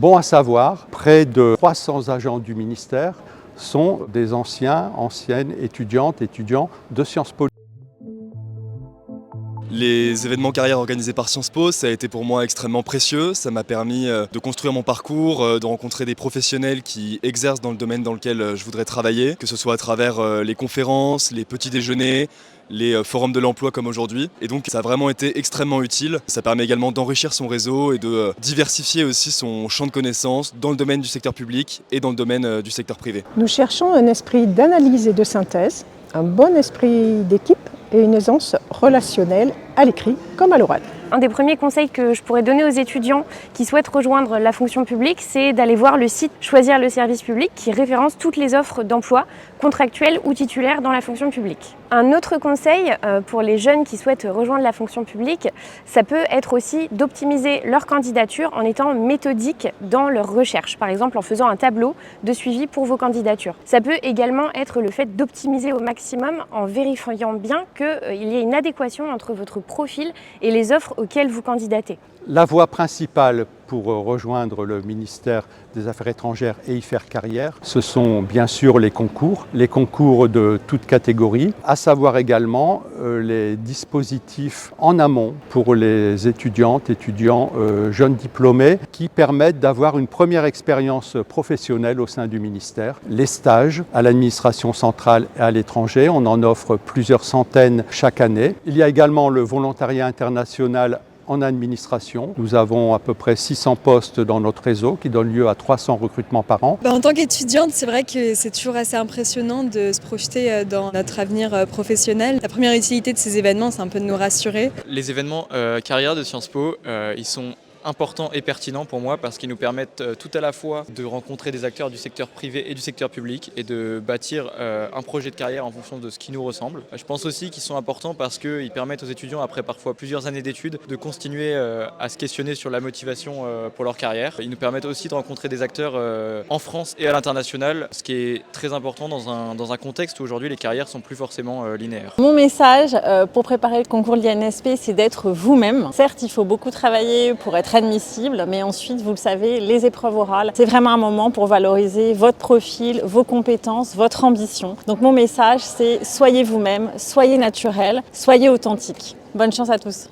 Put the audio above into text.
Bon à savoir, près de 300 agents du ministère sont des anciennes étudiants de Sciences Po. Les événements carrière organisés par Sciences Po, ça a été pour moi extrêmement précieux. Ça m'a permis de construire mon parcours, de rencontrer des professionnels qui exercent dans le domaine dans lequel je voudrais travailler, que ce soit à travers les conférences, les petits déjeuners, les forums de l'emploi comme aujourd'hui. Et donc ça a vraiment été extrêmement utile. Ça permet également d'enrichir son réseau et de diversifier aussi son champ de connaissances dans le domaine du secteur public et dans le domaine du secteur privé. Nous cherchons un esprit d'analyse et de synthèse, un bon esprit d'équipe et une aisance relationnelle à l'écrit comme à l'oral. Un des premiers conseils que je pourrais donner aux étudiants qui souhaitent rejoindre la fonction publique, c'est d'aller voir le site Choisir le service public qui référence toutes les offres d'emploi contractuelles ou titulaires dans la fonction publique. Un autre conseil pour les jeunes qui souhaitent rejoindre la fonction publique, ça peut être aussi d'optimiser leur candidature en étant méthodique dans leur recherche, par exemple en faisant un tableau de suivi pour vos candidatures. Ça peut également être le fait d'optimiser au maximum en vérifiant bien qu'il y ait une adéquation entre votre profil et les offres auxquelles vous candidatez. La voie principale pour rejoindre le ministère des Affaires étrangères et y faire carrière, ce sont bien sûr les concours de toutes catégories, à savoir également les dispositifs en amont pour les étudiants, jeunes diplômés qui permettent d'avoir une première expérience professionnelle au sein du ministère. Les stages à l'administration centrale et à l'étranger, on en offre plusieurs centaines chaque année. Il y a également le volontariat international en administration. Nous avons à peu près 600 postes dans notre réseau qui donnent lieu à 300 recrutements par an. En tant qu'étudiante, c'est vrai que c'est toujours assez impressionnant de se projeter dans notre avenir professionnel. La première utilité de ces événements, c'est un peu de nous rassurer. Les événements carrière de Sciences Po, ils sont importants et pertinents pour moi parce qu'ils nous permettent tout à la fois de rencontrer des acteurs du secteur privé et du secteur public et de bâtir un projet de carrière en fonction de ce qui nous ressemble. Je pense aussi qu'ils sont importants parce qu'ils permettent aux étudiants, après parfois plusieurs années d'études, de continuer à se questionner sur la motivation pour leur carrière. Ils nous permettent aussi de rencontrer des acteurs en France et à l'international, ce qui est très important dans un contexte où aujourd'hui les carrières sont plus forcément linéaires. Mon message pour préparer le concours de l'INSP, c'est d'être vous-même. Certes, il faut beaucoup travailler pour être admissible, mais ensuite, vous le savez, les épreuves orales, c'est vraiment un moment pour valoriser votre profil, vos compétences, votre ambition. Donc mon message, c'est soyez vous-même, soyez naturel, soyez authentique. Bonne chance à tous.